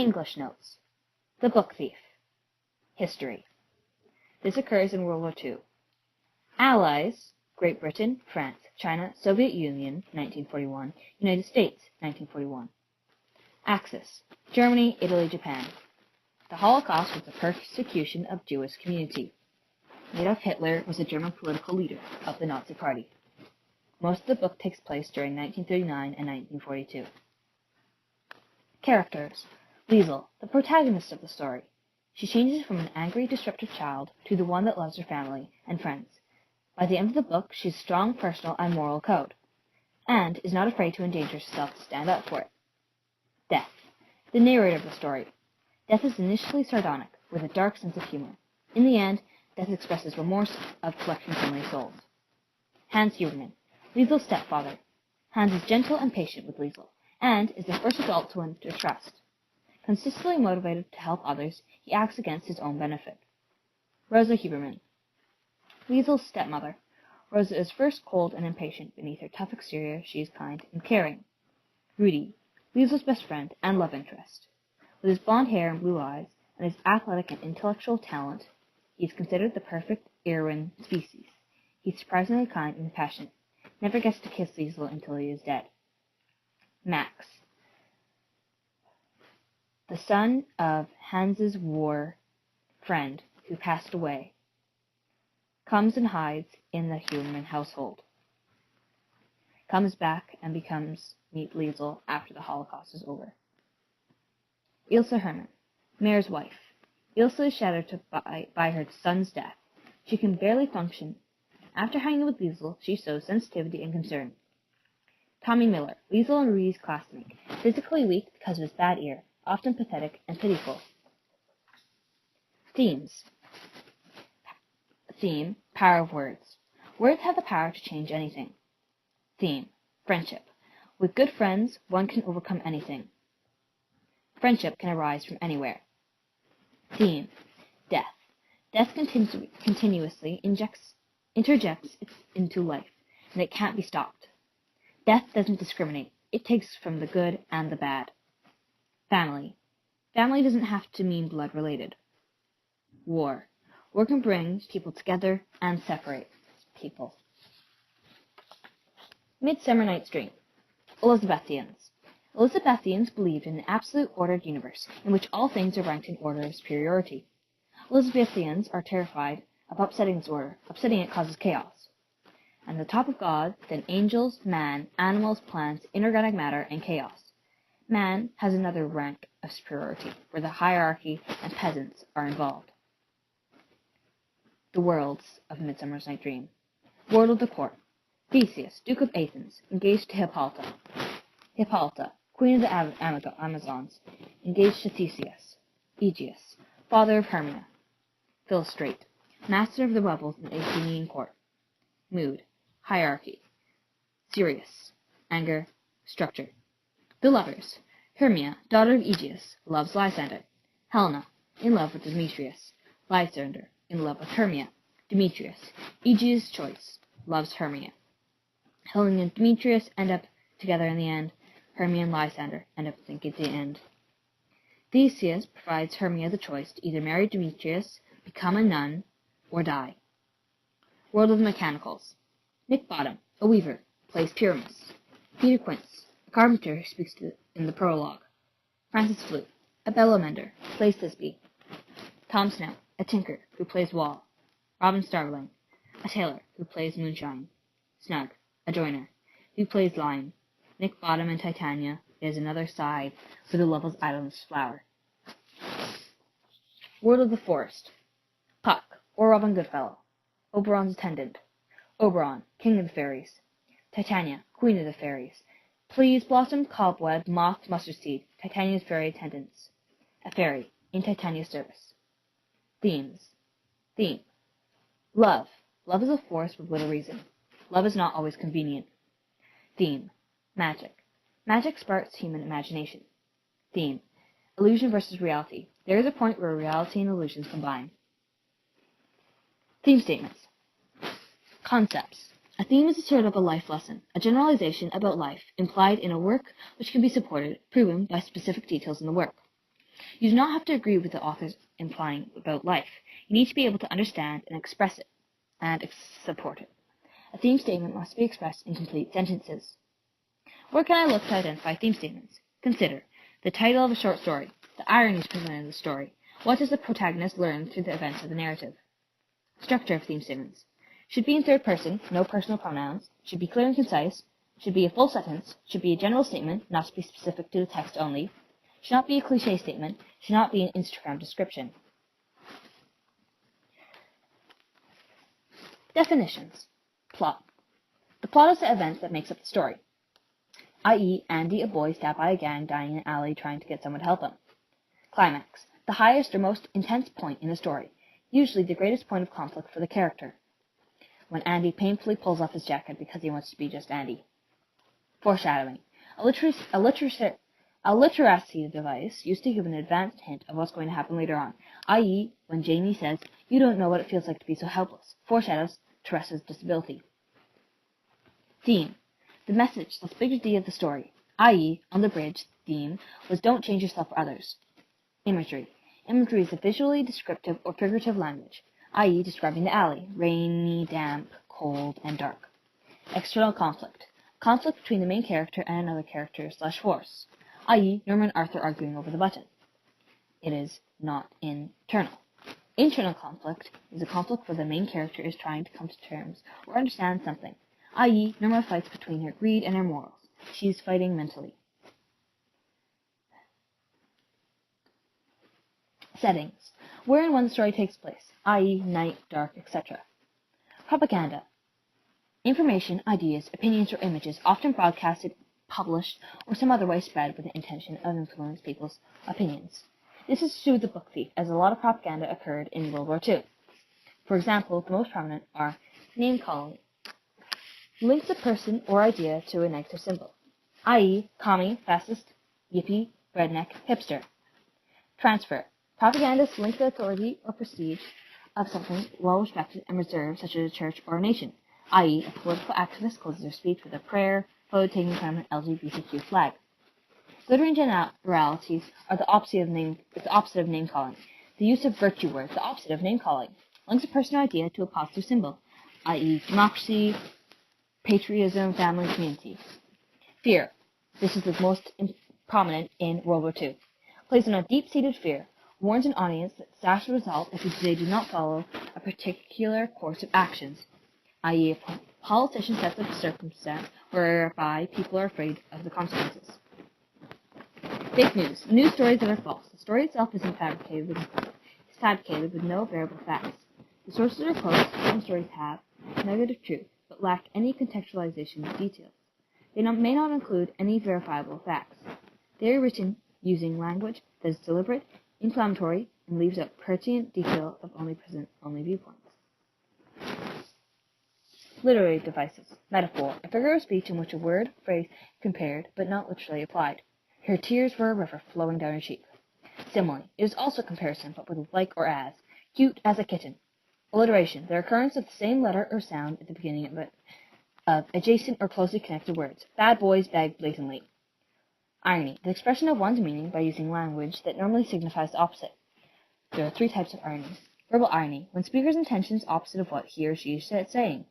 English notes. The Book Thief. History. This occurs in World War II. Allies: Great Britain, France, China, Soviet Union, 1941, United States, 1941. Axis: Germany, Italy, Japan. The Holocaust was the persecution of Jewish community. Adolf Hitler was a German political leader of the Nazi Party. Most of the book takes place during 1939 and 1942. Characters: Liesel, the protagonist of the story. She changes from an angry, disruptive child to the one that loves her family and friends. By the end of the book, she has a strong personal and moral code, and is not afraid to endanger herself to stand up for it. Death, the narrator of the story. Death is initially sardonic, with a dark sense of humor. In the end, Death expresses remorse of collecting so many souls. Hans Huberman, Liesel's stepfather. Hans is gentle and patient with Liesel, and is the first adult to win her trust. Consistently motivated to help others, he acts against his own benefit. Rosa Huberman, Liesel's stepmother. Rosa is first cold and impatient. Beneath her tough exterior, she is kind and caring. Rudy, Liesel's best friend and love interest. With his blonde hair and blue eyes, and his athletic and intellectual talent, he is considered the perfect Irwin species. He's surprisingly kind and passionate. Never gets to kiss Liesel until he is dead. Max, the son of Hans's war friend who passed away, comes and hides in the Huberman household. Comes back and meet Liesel after the Holocaust is over. Ilse Hermann, Mayor's wife. Ilse is shattered by her son's death. She can barely function. After hanging with Liesel, she shows sensitivity and concern. Tommy Miller, Liesel and Rudy's classmate, physically weak because of his bad ear, often pathetic and pitiful. Themes. Theme: power of words. Words have the power to change anything. Theme: friendship. With good friends, one can overcome anything. Friendship can arise from anywhere. Theme: death. Death continuously interjects into life, and it can't be stopped. Death doesn't discriminate. It takes from the good and the bad. Family. Family doesn't have to mean blood-related. War. War can bring people together and separate people. Midsummer Night's Dream. Elizabethans. Elizabethans believed in an absolute ordered universe in which all things are ranked in order of superiority. Elizabethans are terrified of upsetting this order. Upsetting it causes chaos. On the top of God, then angels, man, animals, plants, inorganic matter, and chaos. Man has another rank of superiority, where the hierarchy and peasants are involved. The worlds of Midsummer's Night Dream. World of the court. Theseus, Duke of Athens, engaged to Hippolyta. Hippolyta, Queen of the Amazons, engaged to Theseus. Aegeus, father of Hermia. Philostrate, master of the rebels in the Athenian court. Mood, hierarchy. Sirius, anger, structure. The lovers. Hermia, daughter of Aegeus, loves Lysander. Helena, in love with Demetrius. Lysander, in love with Hermia. Demetrius, Aegeus' choice, loves Hermia. Helena and Demetrius end up together in the end. Hermia and Lysander end up thinking at the end. Theseus provides Hermia the choice to either marry Demetrius, become a nun, or die. World of the Mechanicals. Nick Bottom, a weaver, plays Pyramus. Peter Quince, a carpenter who speaks in the prologue. Francis Flute, a bellow mender, plays Thisbe. Tom Snow, a tinker, who plays Wall. Robin Starveling, a tailor, who plays Moonshine. Snug, a joiner, who plays Lime. Nick Bottom and Titania is another side for the Lovelace Island's flower. World of the Forest. Puck, or Robin Goodfellow, Oberon's attendant. Oberon, king of the fairies. Titania, queen of the fairies. Please, Blossom, Cobweb, Moth, Mustard Seed, Titania's fairy attendants. A fairy, in Titania's service. Themes. Theme. Love. Love is a force with little reason. Love is not always convenient. Theme. Magic. Magic sparks human imagination. Theme. Illusion versus reality. There is a point where reality and illusions combine. Theme statements. Concepts. A theme is a sort of a life lesson, a generalization about life implied in a work which can be supported, proven by specific details in the work. You do not have to agree with the author's implying about life. You need to be able to understand and express it, and support it. A theme statement must be expressed in complete sentences. Where can I look to identify theme statements? Consider the title of a short story, the ironies presented in the story. What does the protagonist learn through the events of the narrative? Structure of theme statements. Should be in third person, no personal pronouns. Should be clear and concise. Should be a full sentence. Should be a general statement, not to be specific to the text only. Should not be a cliché statement. Should not be an Instagram description. Definitions. Plot. The plot is the event that makes up the story, i.e., Andy, a boy, stabbed by a gang, dying in an alley trying to get someone to help him. Climax. The highest or most intense point in the story, usually the greatest point of conflict for the character, when Andy painfully pulls off his jacket because he wants to be just Andy. Foreshadowing. A literacy device used to give an advanced hint of what's going to happen later on, i.e., when Jamie says, "You don't know what it feels like to be so helpless," foreshadows Teresa's disability. Theme. The message, the big D of the story, i.e., on the bridge, theme was "Don't change yourself for others." Imagery. Imagery is a visually descriptive or figurative language, i.e., describing the alley, rainy, damp, cold, and dark. External conflict. Conflict between the main character and another character/force, i.e., Norma and Arthur arguing over the button. It is not internal. Internal conflict is a conflict where the main character is trying to come to terms or understand something, i.e., Norma fights between her greed and her morals. She is fighting mentally. Settings. Where and when the story takes place, i.e., night, dark, etc. Propaganda. Information, ideas, opinions, or images often broadcasted, published, or some other way spread with the intention of influencing people's opinions. This is true of The Book Thief, as a lot of propaganda occurred in World War II. For example, the most prominent are name-calling. Links a person or idea to a negative symbol, i.e., commie, fascist, yippie, redneck, hipster. Transfer. Propagandists link the authority or prestige of something well-respected and reserved, such as a church or a nation, i.e., a political activist closes their speech with a prayer, photo taken from an LGBTQ flag. Glittering generalities are the opposite of name-calling. The use of virtue words, the opposite of name-calling, links a person or idea to a positive symbol, i.e., democracy, patriotism, family, community. Fear. This is the most prominent in World War II. Plays on a deep-seated fear, warns an audience that disaster will result if they do not follow a particular course of actions, i.e., a politician sets up a circumstance whereby people are afraid of the consequences. Fake news. News stories that are false. The story itself isn't fabricated with no variable facts. The sources are close. Some stories have negative truth, but lack any contextualization of details. They may not include any verifiable facts. They are written using language that is deliberate, inflammatory, and leaves out pertinent detail of only viewpoints. Literary devices. Metaphor. A figure of speech in which a word, phrase, is compared, but not literally applied. Her tears were a river flowing down her cheek. Simile. It is also comparison, but with like or as. Cute as a kitten. Alliteration. The occurrence of the same letter or sound at the beginning of adjacent or closely connected words. Bad boys beg blatantly. Irony. The expression of one's meaning by using language that normally signifies the opposite. There are 3 types of irony. Verbal irony. When speaker's intention is opposite of what he or she is saying.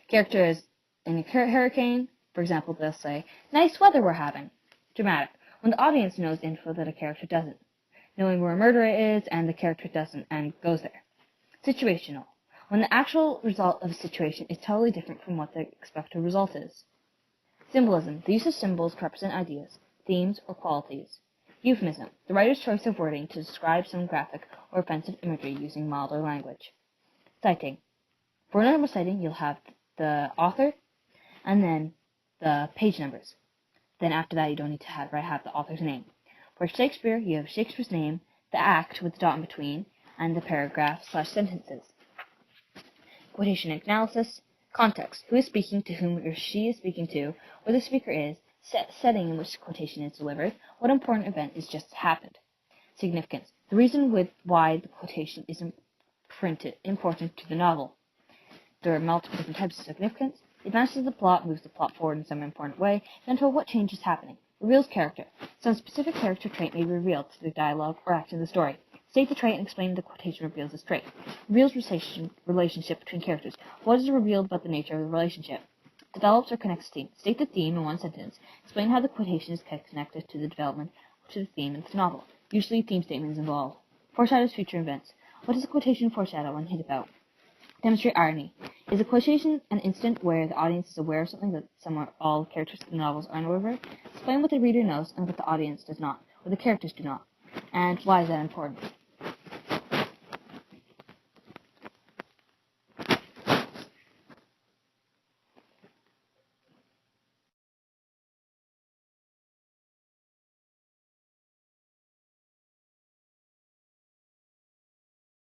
Character is in a hurricane. For example, they'll say, "Nice weather we're having." Dramatic. When the audience knows info that a character doesn't. Knowing where a murderer is and the character doesn't and goes there. Situational. When the actual result of a situation is totally different from what the expected result is. Symbolism. The use of symbols to represent ideas, themes, or qualities. Euphemism. The writer's choice of wording to describe some graphic or offensive imagery using milder language. Citing. For a normal citing, you'll have the author and then the page numbers. Then after that, you don't need to have the author's name. For Shakespeare, you have Shakespeare's name, the act with the dot in between, and the paragraph/sentences. Quotation analysis. Context. Who is speaking, to whom or she is speaking to, where the speaker is, setting in which the quotation is delivered, what important event has just happened. Significance. The reason why the quotation is important to the novel. There are multiple different types of significance. The advances of the plot moves the plot forward in some important way, then to what change is happening. Reveals character. Some specific character trait may be revealed through the dialogue or action of the story. State the trait and explain the quotation reveals this trait. Reveals relationship between characters. What is revealed about the nature of the relationship? Develops or connects theme. State the theme in one sentence. Explain how the quotation is connected to the development to the theme of the novel. Usually theme statements involved. Foreshadows future events. What does a quotation foreshadow and hint about? Demonstrate irony. Is a quotation an incident where the audience is aware of something that some or all characters in the novels are unaware of? Explain what the reader knows and what the audience does not, or the characters do not. And why is that important?